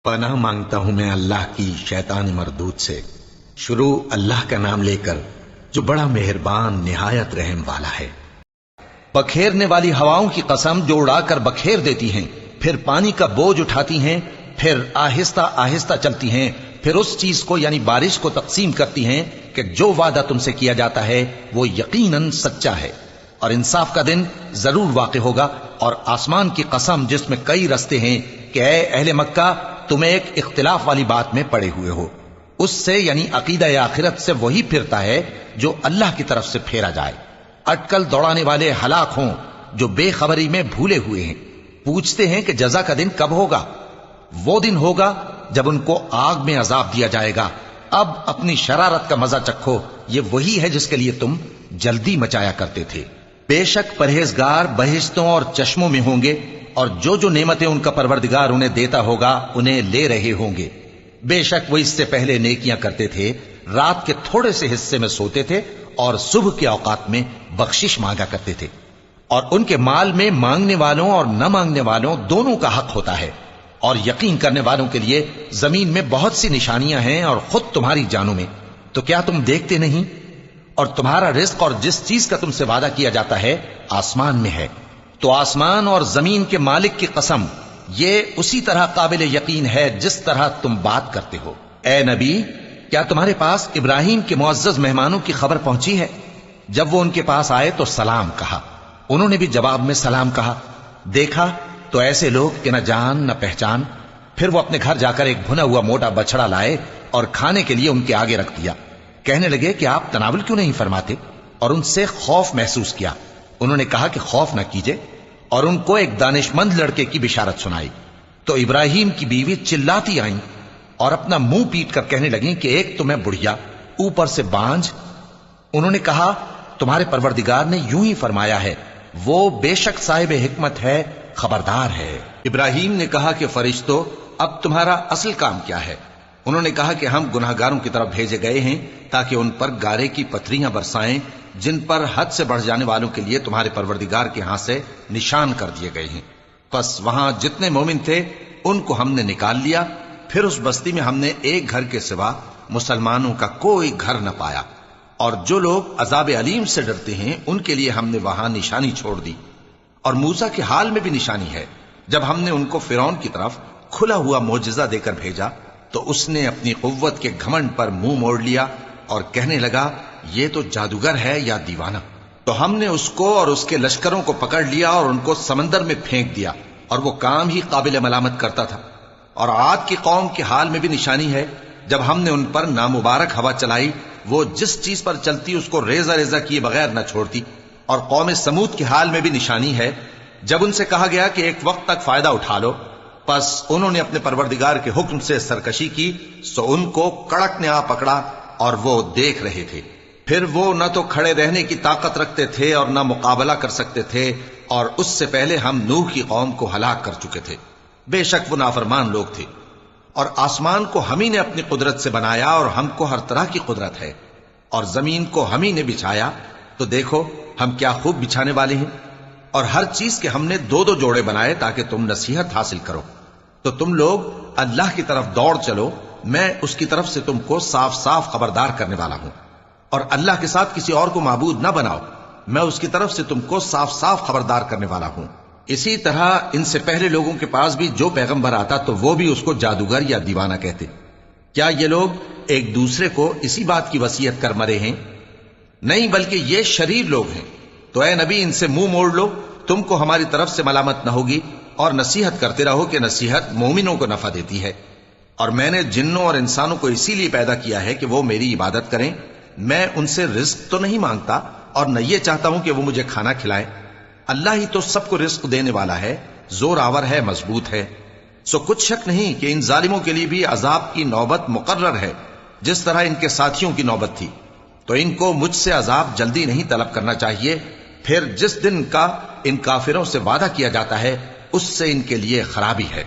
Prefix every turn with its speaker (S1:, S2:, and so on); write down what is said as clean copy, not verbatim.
S1: پناہ مانگتا ہوں میں اللہ کی شیطان مردود سے۔ شروع اللہ کا نام لے کر جو بڑا مہربان نہایت رحم والا ہے۔ بکھیرنے والی ہواؤں کی قسم جو اڑا کر بکھیر دیتی ہیں، پھر پانی کا بوجھ اٹھاتی ہیں، پھر آہستہ آہستہ چلتی ہیں، پھر اس چیز کو یعنی بارش کو تقسیم کرتی ہیں کہ جو وعدہ تم سے کیا جاتا ہے وہ یقیناً سچا ہے، اور انصاف کا دن ضرور واقع ہوگا۔ اور آسمان کی قسم جس میں کئی رستے ہیں کہ اے اہل مکہ تم ایک اختلاف والی بات میں پڑے ہوئے ہو، اس سے یعنی عقیدہ آخرت سے وہی پھرتا ہے جو اللہ کی طرف سے پھیرا جائے۔ اٹکل دوڑانے والے ہلاک ہوں جو بے خبری میں بھولے ہوئے ہیں، پوچھتے ہیں کہ جزا کا دن کب ہوگا؟ وہ دن ہوگا جب ان کو آگ میں عذاب دیا جائے گا۔ اب اپنی شرارت کا مزہ چکھو، یہ وہی ہے جس کے لیے تم جلدی مچایا کرتے تھے۔ بے شک پرہیزگار بہشتوں اور چشموں میں ہوں گے، اور جو نعمتیں ان کا پروردگار انہیں دیتا ہوگا انہیں لے رہے ہوں گے۔ بے شک وہ اس سے پہلے نیکیاں کرتے تھے، رات کے تھوڑے سے حصے میں سوتے تھے اور صبح کے اوقات میں بخشش مانگا کرتے تھے، اور ان کے مال میں مانگنے والوں اور نہ مانگنے والوں دونوں کا حق ہوتا ہے۔ اور یقین کرنے والوں کے لیے زمین میں بہت سی نشانیاں ہیں اور خود تمہاری جانوں میں، تو کیا تم دیکھتے نہیں؟ اور تمہارا رزق اور جس چیز کا تم سے وعدہ کیا جاتا ہے آسمان میں ہے، تو آسمان اور زمین کے مالک کی قسم یہ اسی طرح قابل یقین ہے جس طرح تم بات کرتے ہو۔ اے نبی، کیا تمہارے پاس ابراہیم کے معزز مہمانوں کی خبر پہنچی ہے؟ جب وہ ان کے پاس آئے تو سلام کہا، انہوں نے بھی جواب میں سلام کہا۔ دیکھا تو ایسے لوگ کہ نہ جان نہ پہچان۔ پھر وہ اپنے گھر جا کر ایک بھنا ہوا موٹا بچڑا لائے اور کھانے کے لیے ان کے آگے رکھ دیا۔ کہنے لگے کہ آپ تناول کیوں نہیں فرماتے؟ اور ان سے خوف محسوس کیا۔ انہوں نے کہا کہ خوف نہ کیجے، اور ان کو ایک دانش مند لڑکے کی بشارت سنائی۔ تو ابراہیم کی بیوی چلاتی آئیں اور اپنا منہ پیٹ کر کہنے لگیں کہ ایک تو میں بڑھیا، اوپر سے بانجھ۔ انہوں نے کہا تمہارے پروردگار نے یوں ہی فرمایا ہے، وہ بے شک صاحب حکمت ہے، خبردار ہے۔ ابراہیم نے کہا کہ فرشتو، اب تمہارا اصل کام کیا ہے؟ انہوں نے کہا کہ ہم گناہگاروں کی طرف بھیجے گئے ہیں تاکہ ان پر گارے کی پتھریاں برسائیں جن پر حد سے بڑھ جانے والوں کے لیے تمہارے پروردگار کے ہاں سے نشان کر دیے گئے ہیں۔ پس وہاں جتنے مومن تھے ان کو ہم نے نکال لیا، پھر اس بستی میں ہم نے ایک گھر کے سوا مسلمانوں کا کوئی گھر نہ پایا، اور جو لوگ عذاب علیم سے ڈرتے ہیں ان کے لیے ہم نے وہاں نشانی چھوڑ دی۔ اور موسیٰ کے حال میں بھی نشانی ہے، جب ہم نے ان کو فرعون کی طرف کھلا ہوا معجزہ دے کر بھیجا تو اس نے اپنی قوت کے گھمنڈ پر منہ موڑ لیا اور کہنے لگا یہ تو جادوگر ہے یا دیوانہ۔ تو ہم نے اس کو اور اس کے لشکروں کو پکڑ لیا اور ان کو سمندر میں پھینک دیا، اور وہ کام ہی قابل ملامت کرتا تھا۔ اور عاد کی قوم کے حال میں بھی نشانی ہے، جب ہم نے ان پر نامبارک ہوا چلائی، وہ جس چیز پر چلتی اس کو ریزہ ریزہ کیے بغیر نہ چھوڑتی۔ اور قوم سمود کے حال میں بھی نشانی ہے، جب ان سے کہا گیا کہ ایک وقت تک فائدہ اٹھا لو، پس انہوں نے اپنے پروردگار کے حکم سے سرکشی کی، سو ان کو کڑک نے آ پکڑا اور وہ دیکھ رہے تھے۔ پھر وہ نہ تو کھڑے رہنے کی طاقت رکھتے تھے اور نہ مقابلہ کر سکتے تھے، اور اس سے پہلے ہم نوح کی قوم کو ہلاک کر چکے تھے۔ بے شک وہ نافرمان لوگ تھے۔ اور آسمان کو ہم ہی نے اپنی قدرت سے بنایا، اور ہم کو ہر طرح کی قدرت ہے، اور زمین کو ہم ہی نے بچھایا، تو دیکھو ہم کیا خوب بچھانے والے ہیں۔ اور ہر چیز کے ہم نے دو دو جوڑے بنائے تاکہ تم نصیحت حاصل کرو۔ تو تم لوگ اللہ کی طرف دوڑ چلو، میں اس کی طرف سے تم کو صاف صاف خبردار کرنے والا ہوں۔ اور اللہ کے ساتھ کسی اور کو معبود نہ بناؤ، میں اس کی طرف سے تم کو صاف صاف خبردار کرنے والا ہوں۔ اسی طرح ان سے پہلے لوگوں کے پاس بھی جو پیغمبر آتا تو وہ بھی اس کو جادوگر یا دیوانہ کہتے۔ کیا یہ لوگ ایک دوسرے کو اسی بات کی وصیت کر مرے ہیں؟ نہیں، بلکہ یہ شریر لوگ ہیں۔ تو اے نبی ان سے منہ موڑ لو، تم کو ہماری طرف سے ملامت نہ ہوگی، اور نصیحت کرتے رہو کہ نصیحت مومنوں کو نفع دیتی ہے۔ اور میں نے جنوں اور انسانوں کو اسی لیے پیدا کیا ہے کہ وہ میری عبادت کریں۔ میں ان سے رزق تو نہیں مانگتا، اور نہ یہ چاہتا ہوں کہ وہ مجھے کھانا کھلائیں۔ اللہ ہی تو سب کو رزق دینے والا ہے، زور آور ہے، مضبوط ہے۔ سو کچھ شک نہیں کہ ان ظالموں کے لیے بھی عذاب کی نوبت مقرر ہے، جس طرح ان کے ساتھیوں کی نوبت تھی۔ تو ان کو مجھ سے عذاب جلدی نہیں طلب کرنا چاہیے، پھر جس دن کا ان کافروں سے وعدہ کیا جاتا ہے اس سے ان کے لیے خرابی ہے۔